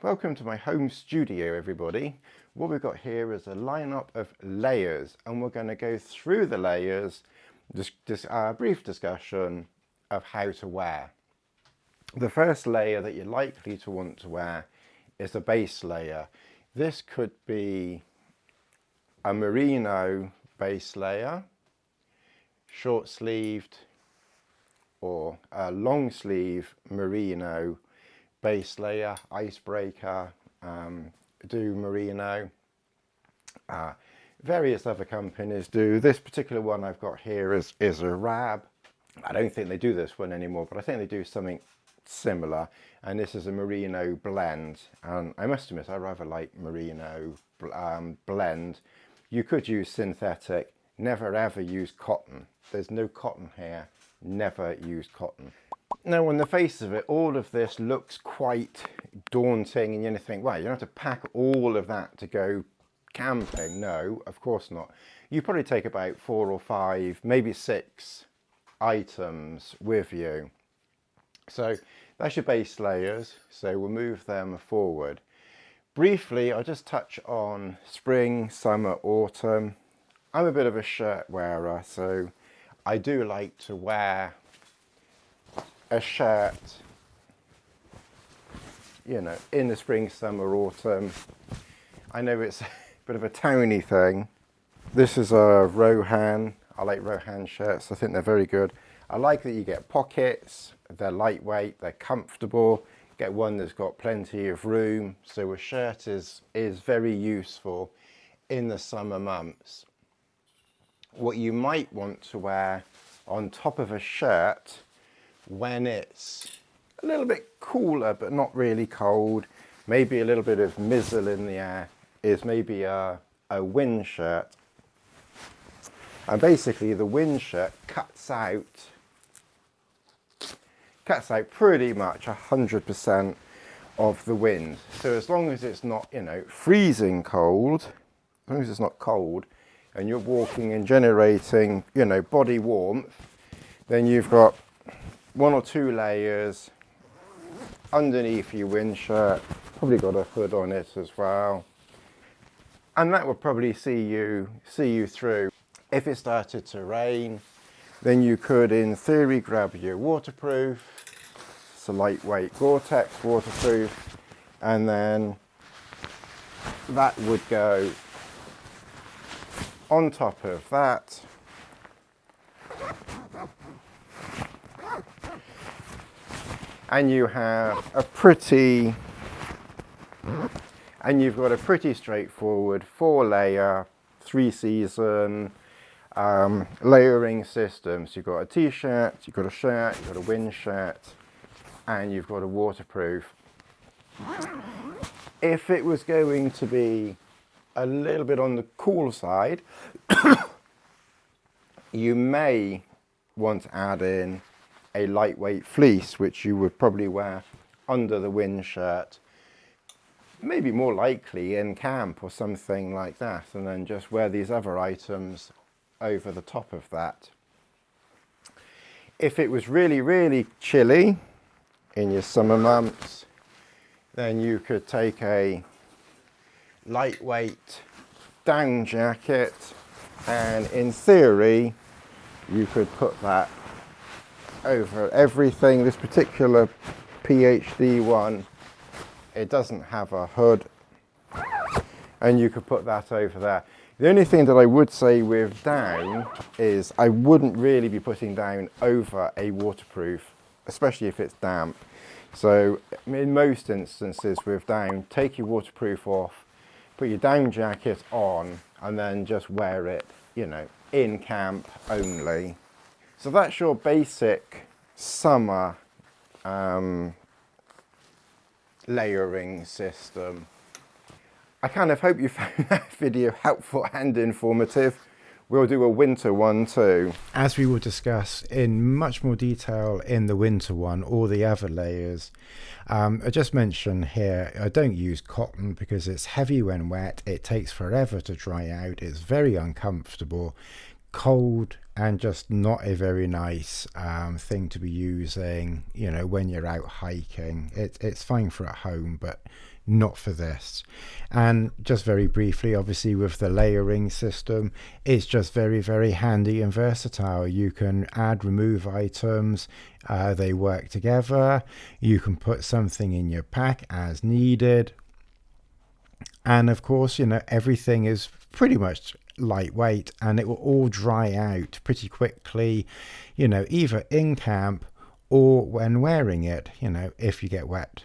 welcome to my home studio, everybody. What we've got here is a lineup of layers, and we're going to go through the layers, just a brief discussion of how to wear. The first layer that you're likely to want to wear is a base layer. This could be a merino base layer, short sleeved, or a long sleeve merino base layer. Icebreaker do merino, various other companies do. This particular one I've got here is a Rab. I don't think they do this one anymore, but I think they do something similar, and this is a merino blend, and I must admit I rather like merino blend. You could use synthetic, never ever use cotton. There's no cotton here, never use cotton. Now, on the face of it, all of this looks quite daunting, and you think, well, you don't have to pack all of that to go camping. No, of course not. You probably take about 4 or 5, maybe 6 items with you. So that's your base layers, so we'll move them forward. Briefly, I'll just touch on spring, summer, autumn. I'm a bit of a shirt wearer, so I do like to wear a shirt, you know, in the spring, summer, autumn. I know it's a bit of a towny thing. This is a Rohan. I like Rohan shirts. I think they're very good. I like that you get pockets, they're lightweight, they're comfortable. Get one that's got plenty of room. So a shirt is very useful in the summer months. What you might want to wear on top of a shirt when it's a little bit cooler but not really cold, maybe a little bit of mizzle in the air, is maybe a wind shirt. And basically the wind shirt cuts out pretty much 100% of the wind. So as long as it's not, you know, freezing cold, as long as it's not cold and you're walking and generating, you know, body warmth, then you've got 1 or 2 layers underneath your wind shirt, probably got a hood on it as well, and that will probably see you through. If it started to rain, then you could in theory grab your waterproof. It's a lightweight Gore-Tex waterproof, and then that would go on top of that. And you have you've got a pretty straightforward 4-layer, 3-season layering system. So you've got a t-shirt, you've got a shirt, you've got a wind shirt, and you've got a waterproof. If it was going to be a little bit on the cool side, you may want to add in a lightweight fleece, which you would probably wear under the wind shirt, maybe more likely in camp or something like that, and then just wear these other items over the top of that. If it was really, really chilly in your summer months, then you could take a lightweight down jacket, and in theory you could put that over everything. This particular PhD one, it doesn't have a hood, and you could put that over there. The only thing that I would say with down is I wouldn't really be putting down over a waterproof, especially if it's damp. So in most instances with down, take your waterproof off, put your down jacket on, and then just wear it, you know, in camp only. So that's your basic summer layering system. I kind of hope you found that video helpful and informative. We'll do a winter one too, as we will discuss in much more detail in the winter one, all the other layers. I just mentioned here, I don't use cotton because it's heavy when wet, it takes forever to dry out, it's very uncomfortable. cold and just not a very nice thing to be using, you know, when you're out hiking. It's fine for at home, but not for this. And just very briefly, obviously with the layering system, it's just very, very handy and versatile. You can add, remove items, they work together. You can put something in your pack as needed. And of course, you know, everything is pretty much lightweight, and it will all dry out pretty quickly, you know, either in camp or when wearing it, you know, if you get wet.